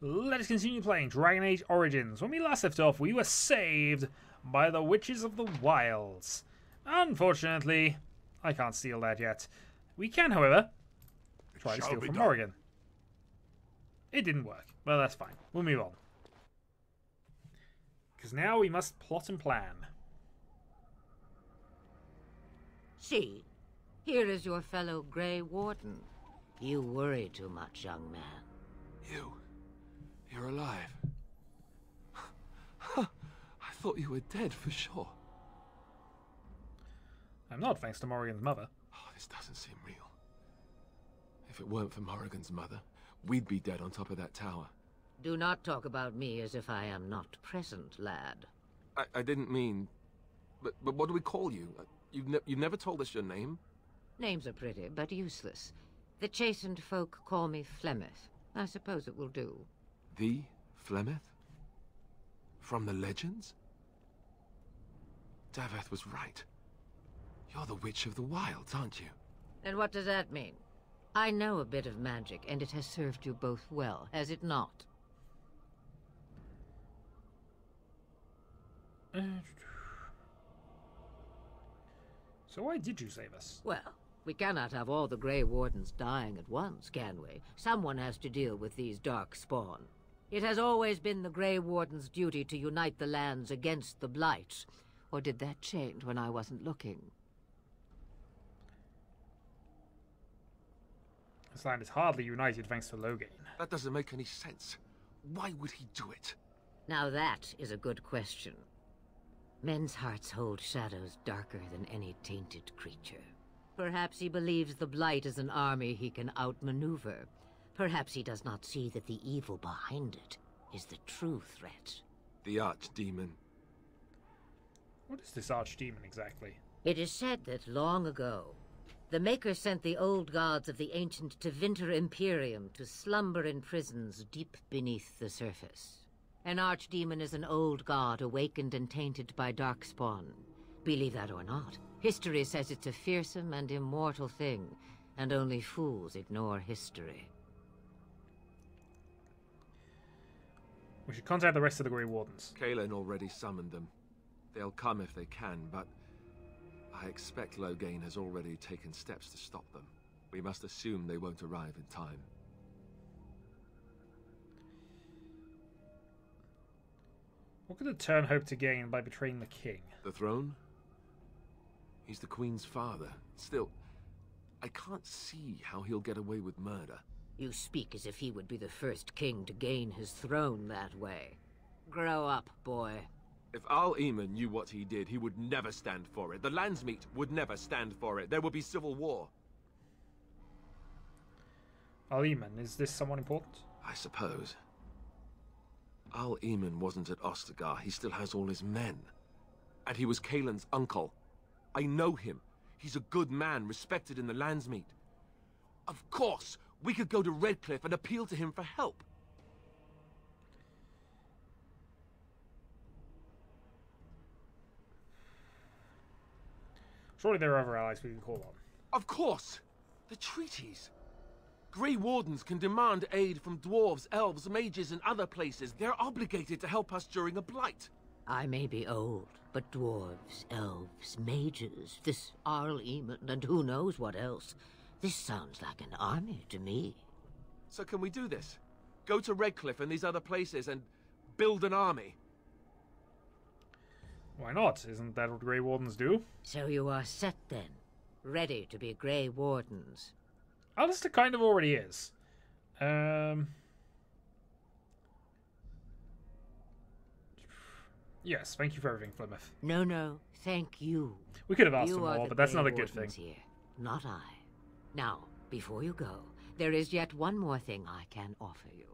Let us continue playing Dragon Age Origins. When we last left off, we were saved by the Witches of the Wilds. Unfortunately, I can't steal that yet. We can, however, try to steal from Morrigan. It didn't work. Well, that's fine. We'll move on. Because now we must plot and plan. See, here is your fellow Grey Warden. You worry too much, young man. You're alive. I thought you were dead for sure. I'm not, thanks to Morrigan's mother. Oh, this doesn't seem real. If it weren't for Morrigan's mother, we'd be dead on top of that tower. Do not talk about me as if I am not present, lad. I didn't mean... But what do we call you? You've never told us your name? Names are pretty, but useless. The chastened folk call me Flemeth. I suppose it will do. The Flemeth? From the legends? Daveth was right. You're the Witch of the Wilds, aren't you? And what does that mean? I know a bit of magic, and it has served you both well, has it not? So why did you save us? Well, we cannot have all the Grey Wardens dying at once, can we? Someone has to deal with these darkspawn. It has always been the Grey Warden's duty to unite the lands against the blight. Or did that change when I wasn't looking? This land is hardly united thanks to Loghain. That doesn't make any sense. Why would he do it? Now that is a good question. Men's hearts hold shadows darker than any tainted creature. Perhaps he believes the blight is an army he can outmaneuver. Perhaps he does not see that the evil behind it is the true threat. The Archdemon. What is this Archdemon exactly? It is said that long ago, the Maker sent the old gods of the ancient Tevinter Imperium to slumber in prisons deep beneath the surface. An Archdemon is an old god awakened and tainted by darkspawn. Believe that or not, history says it's a fearsome and immortal thing, and only fools ignore history. We should contact the rest of the Grey Wardens. Kaelin already summoned them. They'll come if they can, but I expect Loghain has already taken steps to stop them. We must assume they won't arrive in time. What could the Turn hope to gain by betraying the king? The throne? He's the Queen's father. Still, I can't see how he'll get away with murder. You speak as if he would be the first king to gain his throne that way. Grow up, boy. If Al-Eamon knew what he did, he would never stand for it. The Landsmeet would never stand for it. There would be civil war. Al-Eamon, is this someone important? I suppose. Al-Eamon wasn't at Ostagar. He still has all his men. And he was Kaelin's uncle. I know him. He's a good man, respected in the Landsmeet. Of course, we could go to Redcliffe and appeal to him for help. Surely there are other allies we can call on. Of course! The treaties! Grey Wardens can demand aid from dwarves, elves, mages, and other places. They're obligated to help us during a blight. I may be old, but dwarves, elves, mages, this Al-Eamon, and who knows what else. This sounds like an army to me. So can we do this? Go to Redcliffe and these other places and build an army? Why not? Isn't that what Grey Wardens do? So you are set then, ready to be Grey Wardens. Alistair kind of already is. Yes, thank you for everything, Plymouth. No, thank you. We could have asked You for are more, the but that's not a Grey good thing. Wardens here, not I. Now, before you go, there is yet one more thing I can offer you.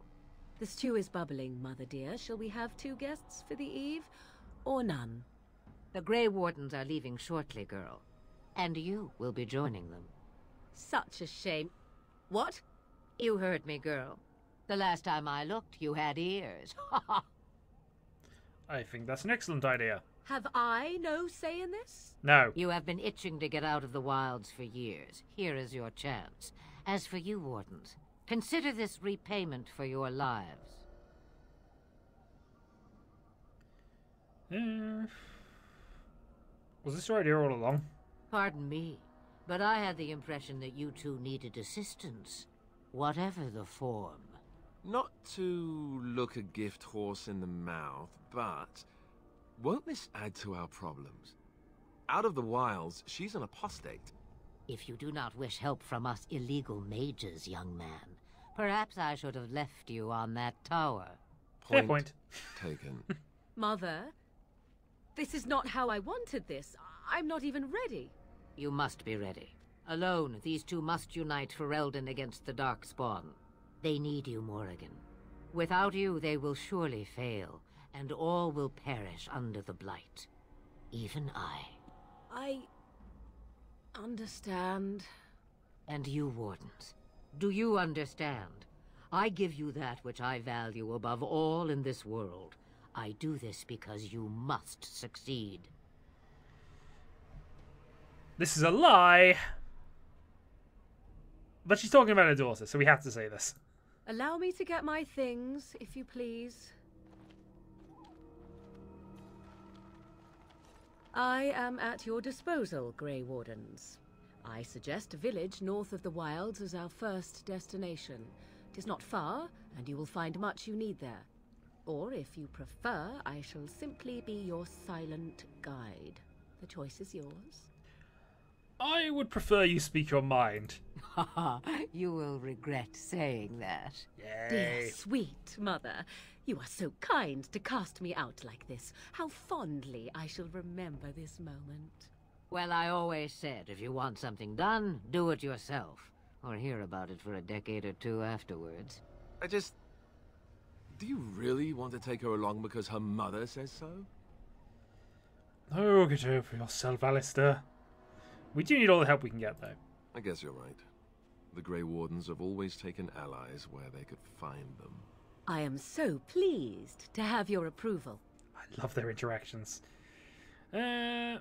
The stew is bubbling, Mother dear. Shall we have 2 guests for the eve, or none? The Grey Wardens are leaving shortly, girl. And you will be joining them. Such a shame. What? You heard me, girl. The last time I looked, you had ears. I think that's an excellent idea. Have I no say in this? No. You have been itching to get out of the wilds for years. Here is your chance. As for you, Wardens, consider this repayment for your lives. Was this your idea all along? Pardon me, but I had the impression that you two needed assistance, whatever the form. Not to look a gift horse in the mouth, but won't this add to our problems? Out of the wilds, she's an apostate. If you do not wish help from us illegal mages, young man, perhaps I should have left you on that tower. Fair point. Taken. Mother, this is not how I wanted this. I'm not even ready. You must be ready. Alone, these two must unite Ferelden against the darkspawn. They need you, Morrigan. Without you, they will surely fail, and all will perish under the blight. Even I. I understand. And you, Wardens. Do you understand? I give you that which I value above all in this world. I do this because you must succeed. This is a lie. But she's talking about her daughter, so we have to say this. Allow me to get my things, if you please. I am at your disposal, Grey Wardens. I suggest a village north of the wilds as our first destination. It is not far, and you will find much you need there. Or, if you prefer, I shall simply be your silent guide. The choice is yours. I would prefer you speak your mind. You will regret saying that. Yay. Dear sweet mother, you are so kind to cast me out like this. How fondly I shall remember this moment. Well, I always said, if you want something done, do it yourself. Or hear about it for a decade or two afterwards. Do you really want to take her along because her mother says so? Oh, get over yourself, Alistair. We do need all the help we can get, though. I guess you're right. The Grey Wardens have always taken allies where they could find them. I am so pleased to have your approval. I love their interactions. I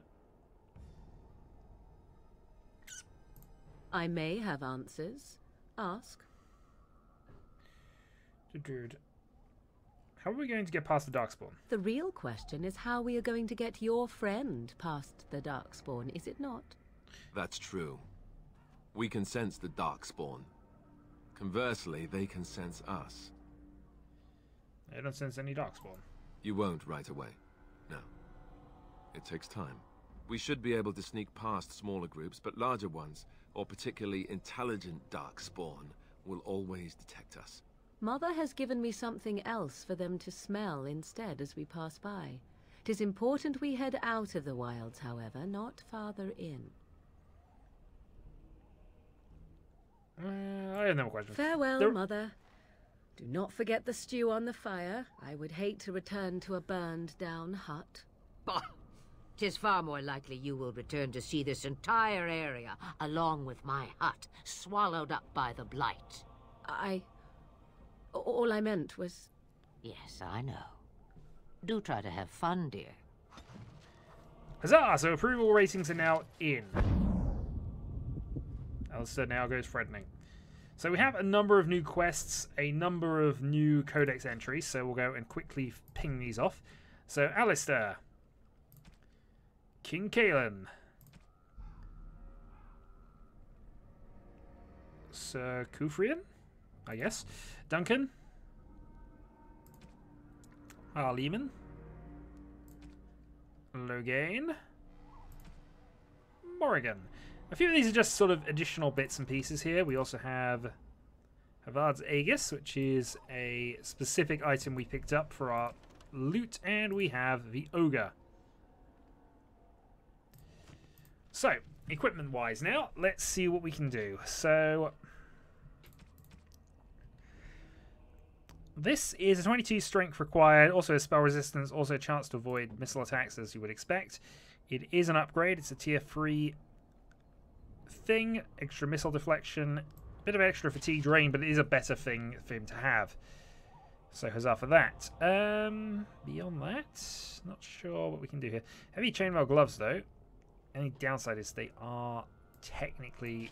may have answers. Ask. Dude. How are we going to get past the darkspawn? The real question is how we are going to get your friend past the darkspawn, is it not? That's true. We can sense the darkspawn. Conversely, they can sense us. I don't sense any darkspawn. You won't right away. No. It takes time. We should be able to sneak past smaller groups, but larger ones, or particularly intelligent darkspawn, will always detect us. Mother has given me something else for them to smell instead as we pass by. It is important we head out of the wilds, however, not farther in. I have no more questions. Farewell, Mother. Do not forget the stew on the fire. I would hate to return to a burned-down hut. Bah! 'Tis far more likely you will return to see this entire area, along with my hut, swallowed up by the blight. All I meant was... Yes, I know. Do try to have fun, dear. Huzzah! So approval ratings are now in. Alistair now goes threatening. So we have a number of new quests, a number of new codex entries, so we'll go and quickly ping these off. So Alistair. King Kalen. Sir Kufrian, I guess. Duncan. Arleman. Loghain. Morrigan. A few of these are just sort of additional bits and pieces here. We also have Havard's Aegis, which is a specific item we picked up for our loot, and we have the Ogre. So, equipment-wise now, let's see what we can do. So, this is a 22 strength required, also a spell resistance, also a chance to avoid missile attacks as you would expect. It is an upgrade, it's a tier 3 thing, extra missile deflection, bit of extra fatigue drain, but it is a better thing for him to have. So huzzah for that. Beyond that, not sure what we can do here. Heavy chainmail gloves though. Any downside is they are technically...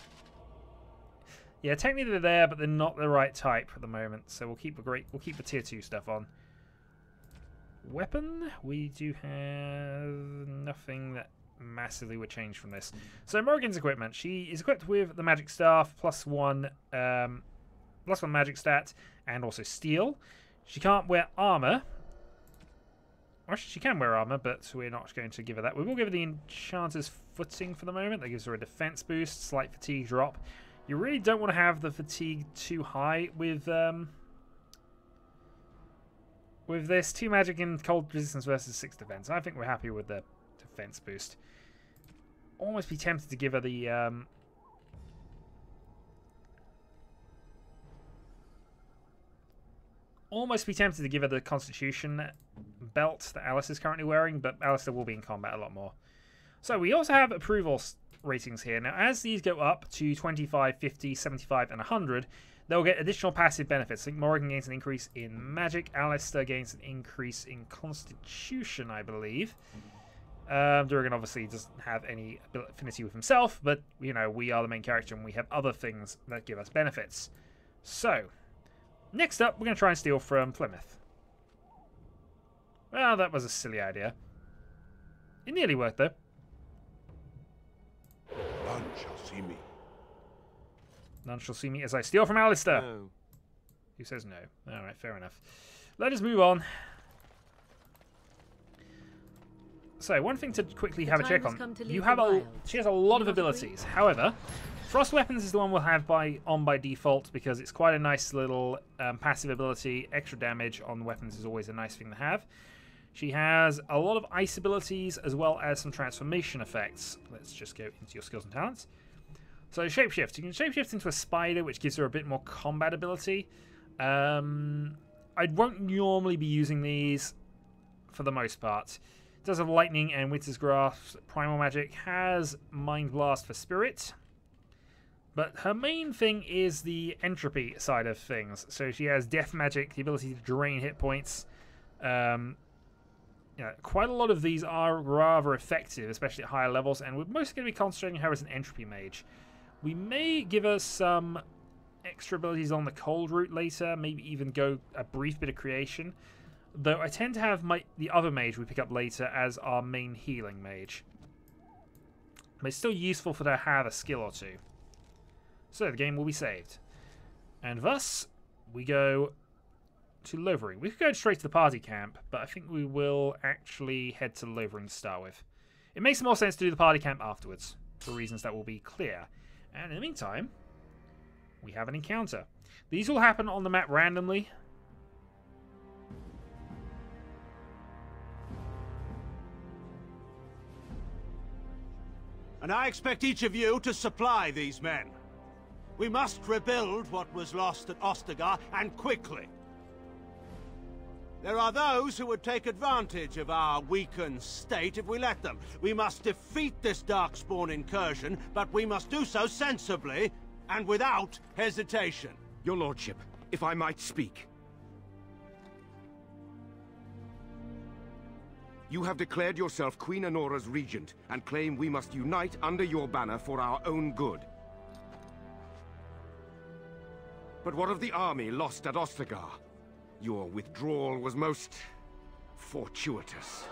Yeah, technically they're there, but they're not the right type at the moment. So we'll keep the tier 2 stuff on. weapon, we do have nothing that massively would change from this. So Morrigan's equipment, she is equipped with the magic staff, +1 magic stat, and also steel. She can't wear armor. Well, she can wear armor, but we're not going to give her that. We will give her the Enchanter's Footing for the moment. That gives her a defense boost, slight fatigue drop. You really don't want to have the fatigue too high with this. 2 magic and cold resistance versus 6 defense. I think we're happy with the defense boost. Almost be tempted to give her the Constitution belt that Alice is currently wearing, but Alistair will be in combat a lot more. So we also have approval ratings here. Now, as these go up to 25, 50, 75, and 100, they'll get additional passive benefits. I think Morrigan gains an increase in magic. Alistair gains an increase in Constitution, I believe. Durgan obviously doesn't have any affinity with himself, but, you know, we are the main character and we have other things that give us benefits. So, next up, we're going to try and steal from Plymouth. Well, that was a silly idea. It nearly worked, though. None shall see me. None shall see me as I steal from Alistair. No. Who says no? Alright, fair enough. Let us move on. So, one thing to quickly have a check on. She has a lot of abilities. However, Frost Weapons is the one we'll have by default because it's quite a nice little passive ability. Extra damage on weapons is always a nice thing to have. She has a lot of ice abilities as well as some transformation effects. Let's just go into your skills and talents. So shapeshift. You can shapeshift into a spider, which gives her a bit more combat ability. I won't normally be using these for the most part. It does have lightning and Winter's Grasp. Primal magic has Mind Blast for spirit. But her main thing is the entropy side of things. So she has death magic, the ability to drain hit points. Yeah, quite a lot of these are rather effective, especially at higher levels, and we're mostly going to be concentrating her as an entropy mage. We may give her some extra abilities on the cold route later, maybe even go a brief bit of creation, though I tend to have the other mage we pick up later as our main healing mage. But it's still useful for her to have a skill or two. So the game will be saved. And thus, we go to Lovering. We could go straight to the party camp, but I think we will actually head to Lovering to start with. It makes more sense to do the party camp afterwards, for reasons that will be clear. And in the meantime, we have an encounter. These will happen on the map randomly. And I expect each of you to supply these men. We must rebuild what was lost at Ostagar, and quickly. There are those who would take advantage of our weakened state if we let them. We must defeat this darkspawn incursion, but we must do so sensibly and without hesitation. Your lordship, if I might speak. You have declared yourself Queen Honora's regent and claim we must unite under your banner for our own good. But what of the army lost at Ostagar? Your withdrawal was most fortuitous.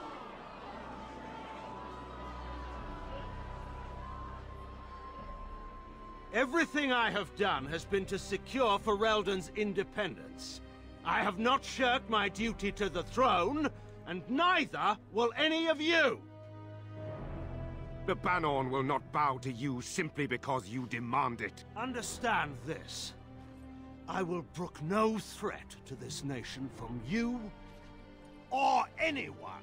Everything I have done has been to secure Ferelden's independence. I have not shirked my duty to the throne, and neither will any of you! The Banorn will not bow to you simply because you demand it. Understand this. I will brook no threat to this nation from you or anyone.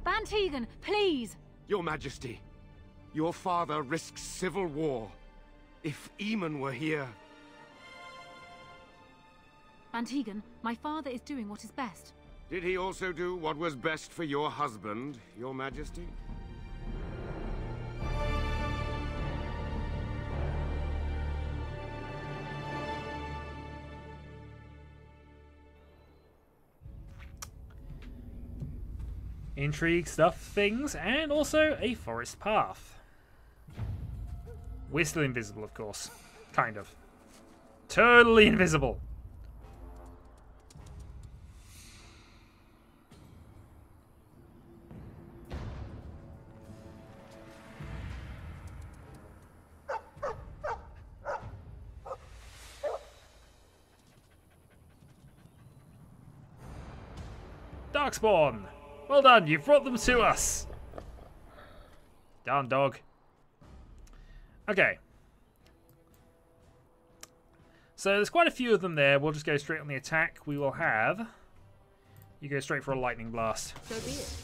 Bantegan, please! Your Majesty, your father risks civil war. If Eamon were here... Bantegan, my father is doing what is best. Did he also do what was best for your husband, Your Majesty? Intrigue, stuff, things, and also a forest path. We're still invisible, of course. Kind of. Totally invisible. Darkspawn! Well done, you've brought them to us! Darn dog. Okay. So there's quite a few of them there. We'll just go straight on the attack. We will have... You go straight for a lightning blast. So be it.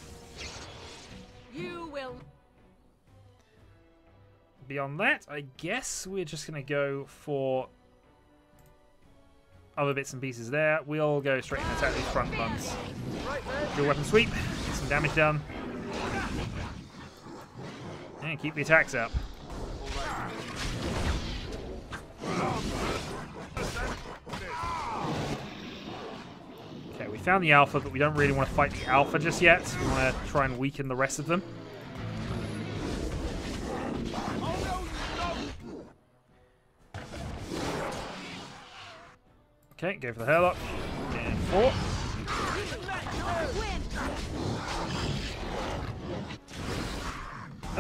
You will... Beyond that, I guess we're just going to go for other bits and pieces there. We'll go straight and attack these front ones. Do a weapon sweep, get some damage done. And keep the attacks up. Okay, we found the alpha, but we don't really want to fight the alpha just yet. We want to try and weaken the rest of them. Okay, go for the hairlock. And 4.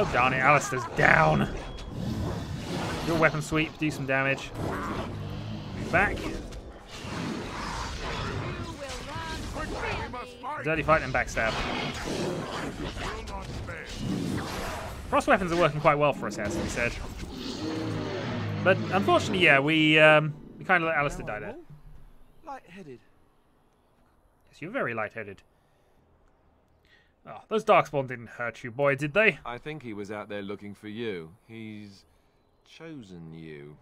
Oh darn it, Alistair's down. Do a weapon sweep, do some damage. Move back. Dirty fight and backstab. Frost weapons are working quite well for us, as we said. But unfortunately, yeah, we kind of let Alistair die there. Light-headed. Yes, you're very light-headed. Oh, those darkspawn didn't hurt you, boy, did they? I think he was out there looking for you. He's chosen you.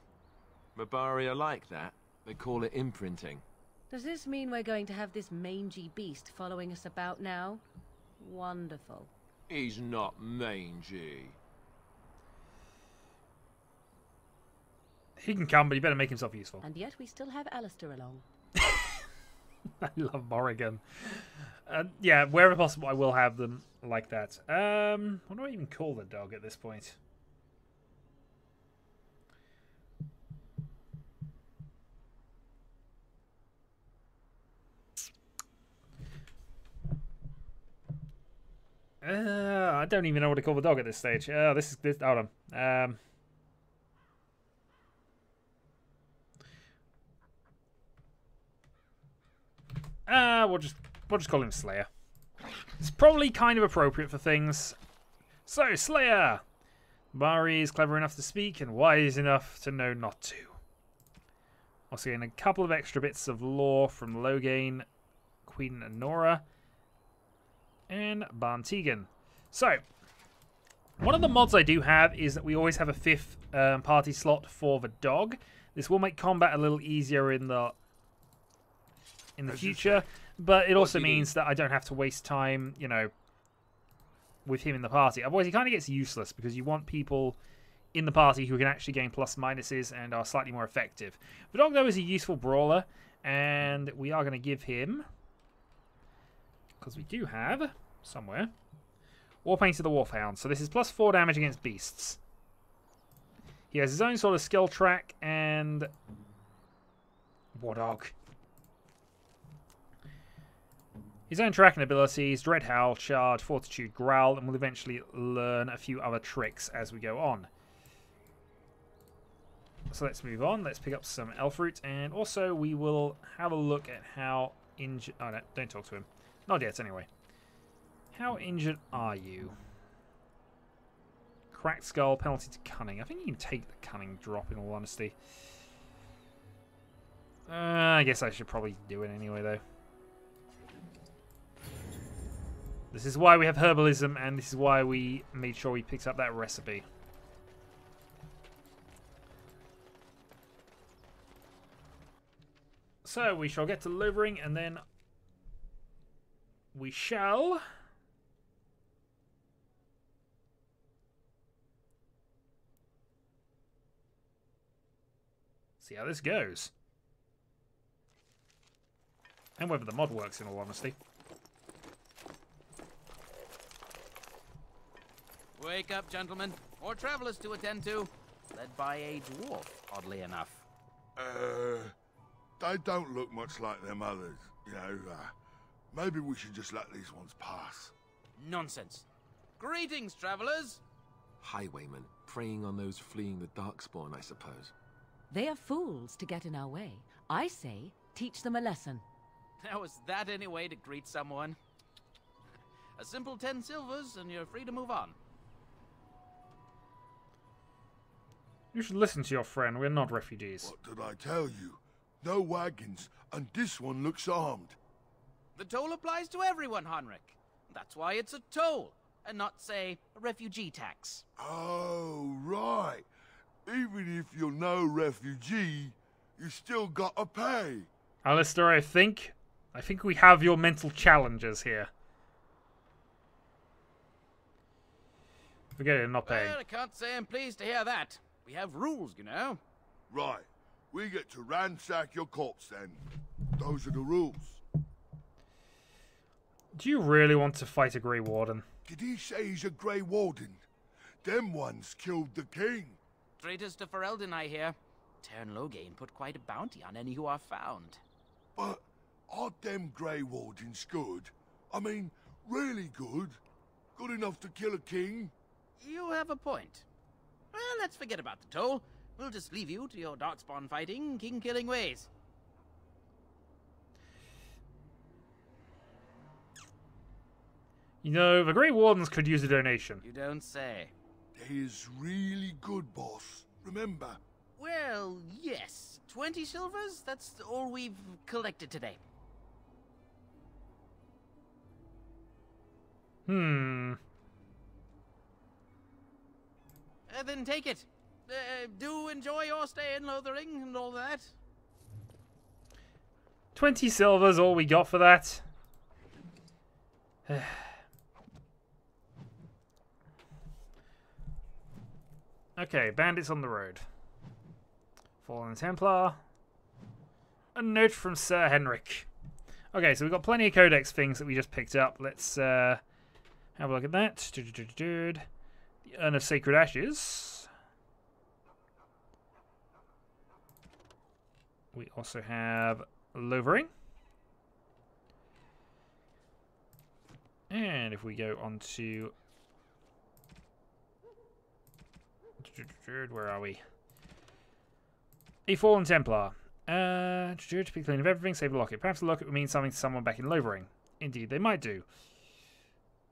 Mabari are like that. They call it imprinting. Does this mean we're going to have this mangy beast following us about now? Wonderful. He's not mangy. He can come, but he better make himself useful. And yet we still have Alistair along. I love Morrigan. Yeah, wherever possible, I will have them like that. What do I even call the dog at this point? I don't even know what to call the dog at this stage. This. Hold on. We'll just call him Slayer. It's probably kind of appropriate for things. So, Slayer! Mari is clever enough to speak and wise enough to know not to. Also getting a couple of extra bits of lore from Loghain, Queen Nora, and Barntegan. So, one of the mods I do have is that we always have a 5th party slot for the dog. This will make combat a little easier in the future, but it also means that I don't have to waste time, you know, with him in the party. Otherwise, he kind of gets useless because you want people in the party who can actually gain plus minuses and are slightly more effective. The dog, though, is a useful brawler, and we are going to give him, because we do have somewhere, Warpaint to the Wolfhound. So this is plus 4 damage against beasts. He has his own sort of skill track and War Dog. His own tracking abilities, Dread Howl, Charge, Fortitude, Growl, and we'll eventually learn a few other tricks as we go on. So let's move on. Let's pick up some Elf Root, and also we will have a look at how injured... Oh, no, don't talk to him. Not yet, anyway. How injured are you? Cracked Skull, penalty to Cunning. I think you can take the Cunning drop, in all honesty. I guess I should probably do it anyway, though. This is why we have herbalism, and this is why we made sure we picked up that recipe. So we shall get to delivering, and then we shall see how this goes. And whether the mod works, in all honesty. Wake up, gentlemen. More travelers to attend to. led by a dwarf, oddly enough. They don't look much like them others, you know. Maybe we should just let these ones pass. Nonsense. Greetings, travelers. Highwaymen, preying on those fleeing the darkspawn, I suppose. They are fools to get in our way. I say, teach them a lesson. Now, is that any way to greet someone? A simple 10 silvers and you're free to move on. You should listen to your friend. We're not refugees. What did I tell you? No wagons, and this one looks armed. The toll applies to everyone, Henrik. That's why it's a toll, and not, say, a refugee tax. Oh, right. Even if you're no refugee, you still gotta pay. Alistair, I think we have your mental challenges here. Forget it, I'm not paying. Well, I can't say I'm pleased to hear that. We have rules, you know. Right. We get to ransack your corpse then. Those are the rules. Do you really want to fight a Grey Warden? Did he say he's a Grey Warden? Them ones killed the king. Traitors to Ferelden, I hear. Tern Loghain put quite a bounty on any who are found. But aren't them Grey Wardens good? I mean, really good? Good enough to kill a king? You have a point. Well, let's forget about the toll. We'll just leave you to your darkspawn fighting, king-killing ways. You know, the Grey Wardens could use a donation. You don't say. They is really good, boss. Remember? Well, yes. 20 silvers? That's all we've collected today. Then take it. Do enjoy your stay in Lothering and all that. 20 silvers, all we got for that. Okay, bandits on the road. Fallen Templar. A note from Sir Henrik. Okay, so we've got plenty of codex things that we just picked up. Let's have a look at that. The Urn of Sacred Ashes. We also have Lothering. And if we go on to... Where are we? A Fallen Templar. To be clean of everything, save the locket. Perhaps the locket would mean something to someone back in Lothering. Indeed, they might do.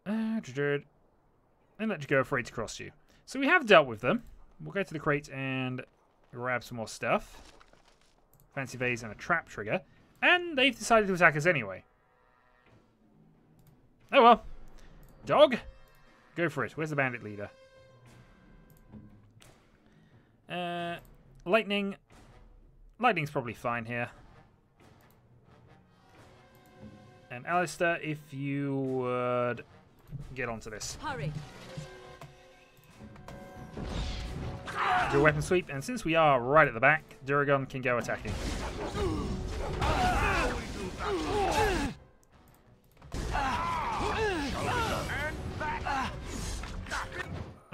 And let you go afraid to cross you. So we have dealt with them. We'll go to the crate and grab some more stuff. Fancy vase and a trap trigger. And they've decided to attack us anyway. Oh well. Dog? Go for it. Where's the bandit leader? Lightning. Lightning's probably fine here. And Alistair, if you would get onto this. Hurry. Do a weapon sweep, and since we are right at the back, Duragon can go attacking.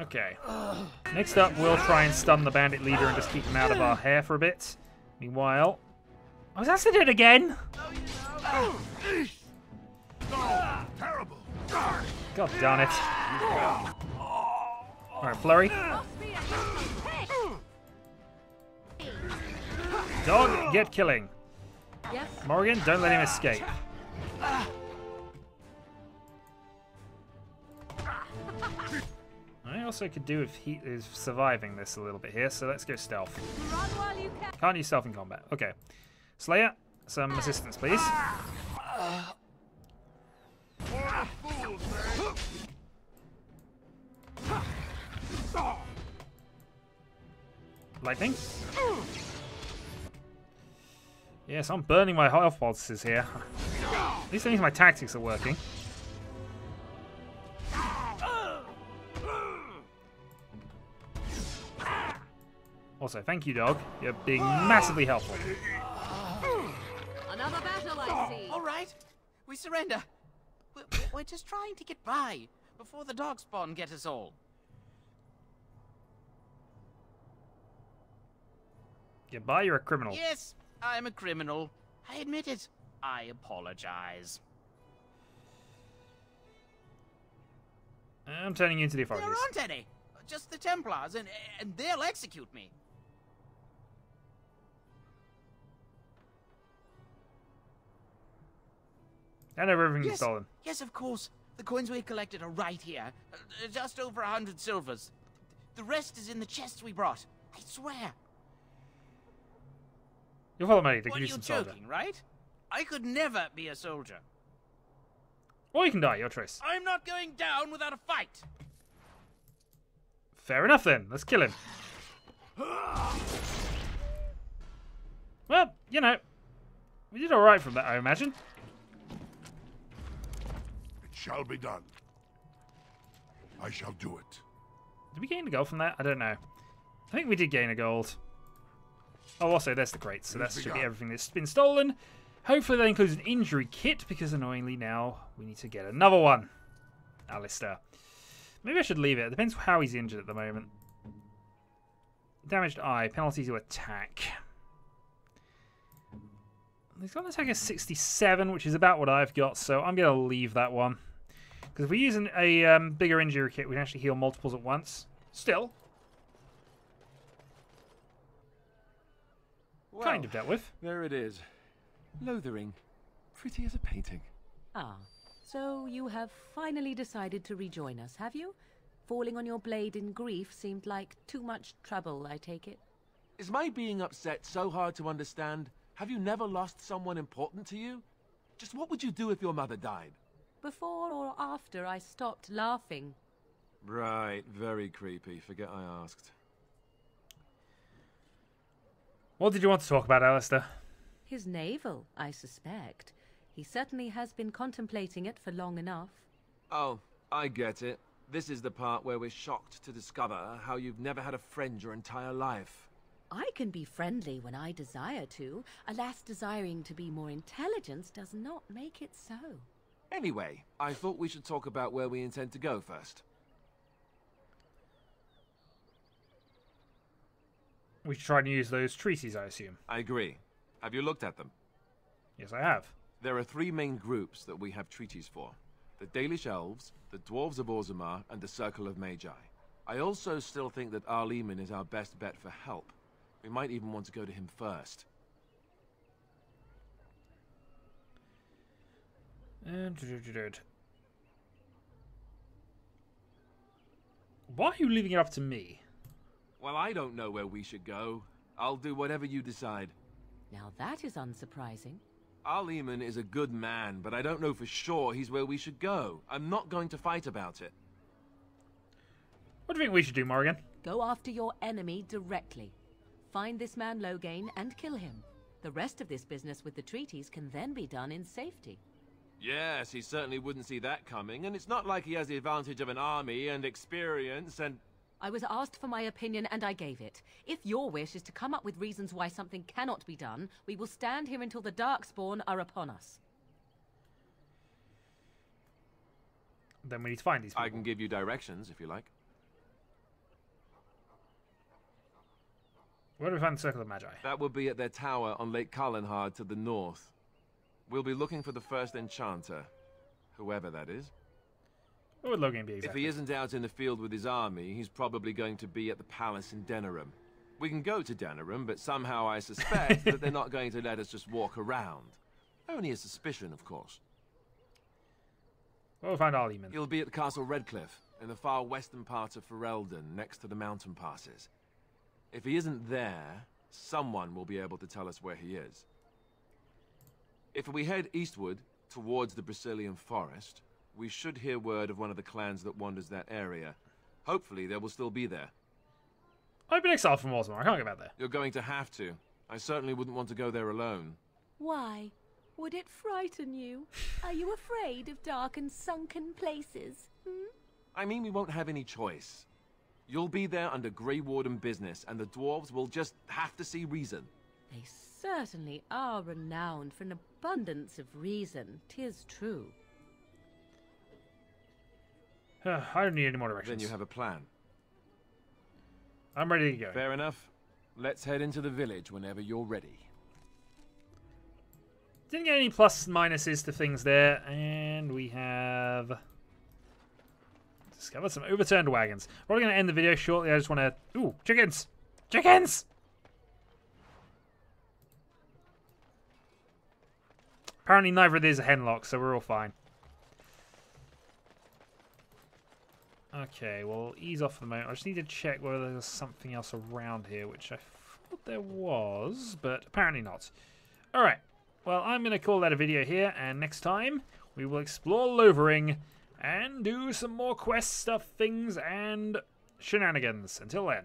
Okay. Next up, we'll try and stun the bandit leader and just keep him out of our hair for a bit. Meanwhile... I was accident again! Terrible. God darn it. Alright, flurry. Dog, get killing. Yes. Morrigan, don't let him escape. I also could do if he is surviving this a little bit here, so let's go stealth. Can't use stealth in combat. Okay. Slayer, some assistance, please. Lightning. Yes, I'm burning my health pulses here. At least that means my tactics are working. Also, thank you, dog. You're being massively helpful. Another battle, I see. All right, we surrender. We're just trying to get by before the darkspawn get us all. Goodbye, you're a criminal. Yes, I'm a criminal. I admit it. I apologize. I'm turning you into the authorities. There aren't any. Just the Templars, and they'll execute me. Hand over everything you've stolen. Yes, of course. The coins we collected are right here. Just over 100 silvers. The rest is in the chests we brought. I swear. You'll follow me to What, give you you're some soldier. joking, right? I could never be a soldier. Or you can die, your choice. I'm not going down without a fight. Fair enough then. Let's kill him. Well, you know, we did alright from that, I imagine. It shall be done. I shall do it. Did we gain a gold from that? I don't know. I think we did gain a gold. Oh, also, there's the crates, so that should be everything that's been stolen. Hopefully that includes an injury kit, because annoyingly now we need to get another one. Alistair. Maybe I should leave it. It depends how he's injured at the moment. Damaged eye. Penalty to attack. He's got an attack of 67, which is about what I've got, so I'm going to leave that one. Because if we use a bigger injury kit, we can actually heal multiples at once. Still. Well, kind of dealt with. There it is. Lothering. Pretty as a painting. Ah, so you have finally decided to rejoin us, have you? Falling on your blade in grief seemed like too much trouble, I take it. Is my being upset so hard to understand? Have you never lost someone important to you? Just what would you do if your mother died? Before or after I stopped laughing. Right, very creepy. Forget I asked. What did you want to talk about, Alistair? His navel, I suspect. He certainly has been contemplating it for long enough. Oh, I get it. This is the part where we're shocked to discover how you've never had a friend your entire life. I can be friendly when I desire to. Alas, desiring to be more intelligent does not make it so. Anyway, I thought we should talk about where we intend to go first. We should try and use those treaties, I assume. I agree. Have you looked at them? Yes, I have. There are three main groups that we have treaties for. The Dalish Elves, the Dwarves of Orzammar, and the Circle of Magi. I also still think that Archdemon is our best bet for help. We might even want to go to him first. Why are you leaving it up to me? Well, I don't know where we should go. I'll do whatever you decide. Now that is unsurprising. Archdemon is a good man, but I don't know for sure he's where we should go. I'm not going to fight about it. What do you think we should do, Morrigan? Go after your enemy directly. Find this man Loghain and kill him. The rest of this business with the treaties can then be done in safety. Yes, he certainly wouldn't see that coming, and it's not like he has the advantage of an army and experience and... I was asked for my opinion and I gave it. If your wish is to come up with reasons why something cannot be done, we will stand here until the darkspawn are upon us. Then we need to find these people. I can give you directions, if you like. Where do we find the Circle of Magi? That would be at their tower on Lake Carlinhard to the north. We'll be looking for the first enchanter, whoever that is. Where would Loghain be exactly? If he isn't out in the field with his army, he's probably going to be at the palace in Denerim. We can go to Denerim, but somehow I suspect that they're not going to let us just walk around. Only a suspicion, of course. Where will we find Archdemon? He'll be at Castle Redcliffe, in the far western part of Ferelden, next to the mountain passes. If he isn't there, someone will be able to tell us where he is. If we head eastward, towards the Brazilian forest, we should hear word of one of the clans that wanders that area. Hopefully they will still be there. I've been exiled from Orzammar. I can't get back there. You're going to have to. I certainly wouldn't want to go there alone. Why? Would it frighten you? Are you afraid of dark and sunken places? I mean, we won't have any choice. You'll be there under Grey Warden business, and the dwarves will just have to see reason. They certainly are renowned for an abundance of reason, 'tis true. I don't need any more directions. Then you have a plan. I'm ready to go. Fair enough. Let's head into the village whenever you're ready. Didn't get any plus minuses to things there, and we have discovered some overturned wagons. We're going to end the video shortly. I just want to... Ooh, chickens! Chickens! Apparently neither of these are henlock, so we're all fine. Okay, well, ease off for the moment. I just need to check whether there's something else around here, which I thought there was, but apparently not. Alright, well, I'm going to call that a video here, and next time we will explore Lovering and do some more quest stuff, things, and shenanigans. Until then.